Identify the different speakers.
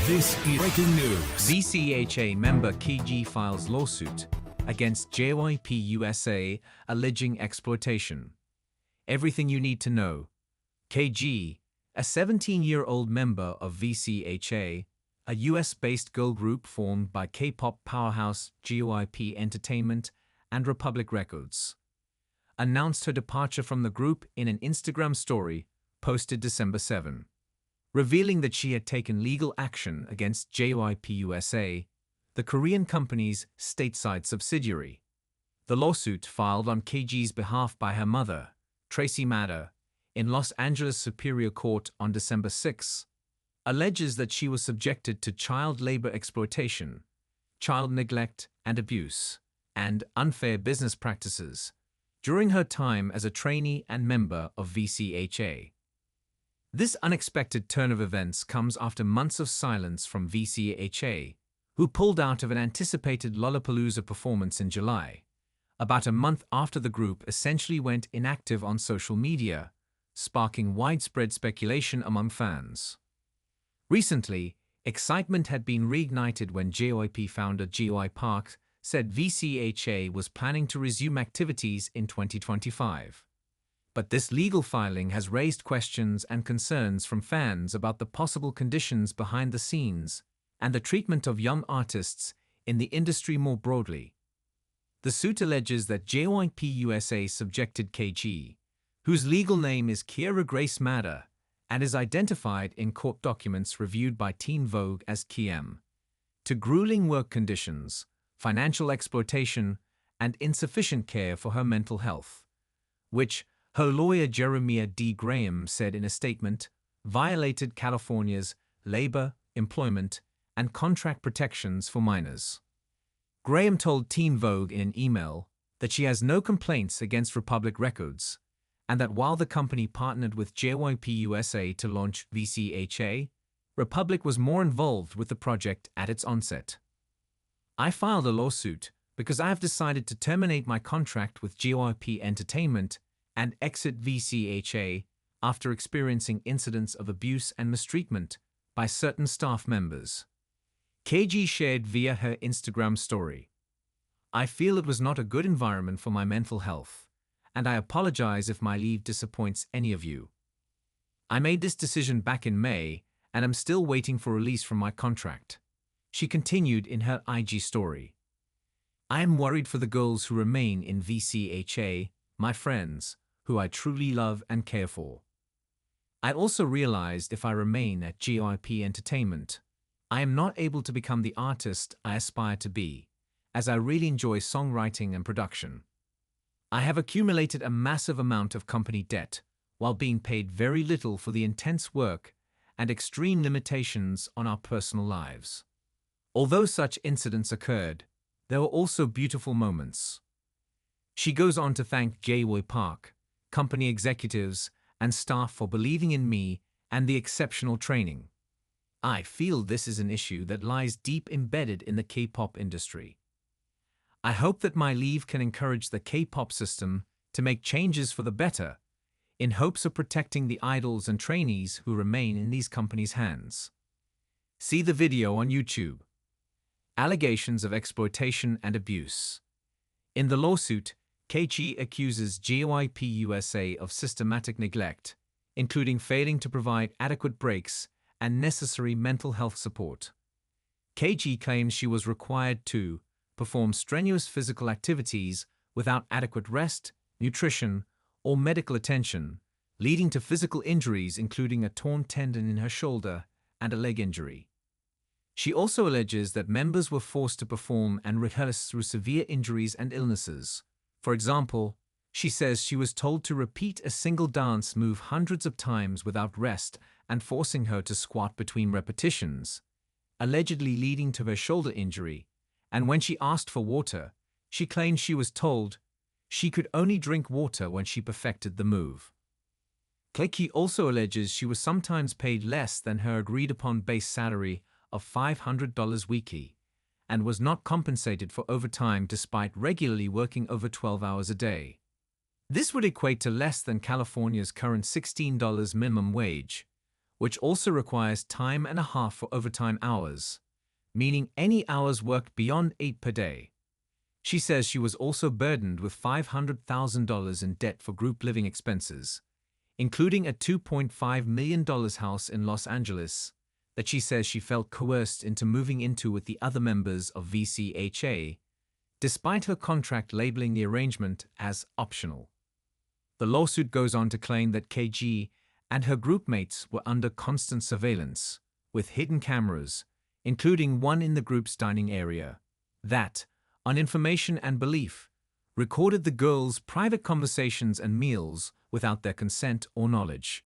Speaker 1: This is breaking news.
Speaker 2: VCHA member KG files lawsuit against JYP USA alleging exploitation. Everything you need to know. KG, a 17-year-old member of VCHA, a US-based girl group formed by K-pop powerhouse JYP Entertainment and Republic Records, announced her departure from the group in an Instagram story posted December 7, revealing that she had taken legal action against JYP USA, the Korean company's stateside subsidiary. The lawsuit, filed on KG's behalf by her mother, Tracy Madder, in Los Angeles Superior Court on December 6, alleges that she was subjected to child labor exploitation, child neglect and abuse, and unfair business practices during her time as a trainee and member of VCHA. This unexpected turn of events comes after months of silence from VCHA, who pulled out of an anticipated Lollapalooza performance in July, about a month after the group essentially went inactive on social media, sparking widespread speculation among fans. Recently, excitement had been reignited when JYP founder JY Park said VCHA was planning to resume activities in 2025. But this legal filing has raised questions and concerns from fans about the possible conditions behind the scenes and the treatment of young artists in the industry more broadly. The suit alleges that JYP USA subjected KG, whose legal name is Kiera Grace Madder and is identified in court documents reviewed by Teen Vogue as Kiem, to grueling work conditions, financial exploitation, and insufficient care for her mental health, which, her lawyer Jeremiah D. Graham said in a statement, violated California's labor, employment, and contract protections for minors. Graham told Teen Vogue in an email that she has no complaints against Republic Records, and that while the company partnered with JYP USA to launch VCHA, Republic was more involved with the project at its onset. I filed a lawsuit because I have decided to terminate my contract with JYP Entertainment and exit VCHA after experiencing incidents of abuse and mistreatment by certain staff members. KG shared via her Instagram story. I feel it was not a good environment for my mental health, and I apologize if my leave disappoints any of you. I made this decision back in May, and am still waiting for release from my contract, she continued in her IG story. I am worried for the girls who remain in VCHA, my friends, who I truly love and care for. I also realized if I remain at JYP Entertainment, I am not able to become the artist I aspire to be, as I really enjoy songwriting and production. I have accumulated a massive amount of company debt, while being paid very little for the intense work and extreme limitations on our personal lives. Although such incidents occurred, there were also beautiful moments. She goes on to thank JY Park, company executives, and staff for believing in me and the exceptional training. I feel this is an issue that lies deep embedded in the K-pop industry. I hope that my leave can encourage the K-pop system to make changes for the better, in hopes of protecting the idols and trainees who remain in these companies' hands. See the video on YouTube. Allegations of exploitation and abuse. In the lawsuit, KG accuses JYP USA of systematic neglect, including failing to provide adequate breaks and necessary mental health support. KG claims she was required to perform strenuous physical activities without adequate rest, nutrition, or medical attention, leading to physical injuries including a torn tendon in her shoulder and a leg injury. She also alleges that members were forced to perform and rehearse through severe injuries and illnesses. For example, she says she was told to repeat a single dance move hundreds of times without rest and forcing her to squat between repetitions, allegedly leading to her shoulder injury, and when she asked for water, she claimed she was told she could only drink water when she perfected the move. KG also alleges she was sometimes paid less than her agreed-upon base salary of $500 weekly, and was not compensated for overtime despite regularly working over 12 hours a day. This would equate to less than California's current $16 minimum wage, which also requires time and a half for overtime hours, meaning any hours worked beyond 8 per day. She says she was also burdened with $500,000 in debt for group living expenses, including a $2.5 million house in Los Angeles that she says she felt coerced into moving into with the other members of VCHA, despite her contract labeling the arrangement as optional. The lawsuit goes on to claim that KG and her groupmates were under constant surveillance, with hidden cameras, including one in the group's dining area, that, on information and belief, recorded the girls' private conversations and meals without their consent or knowledge.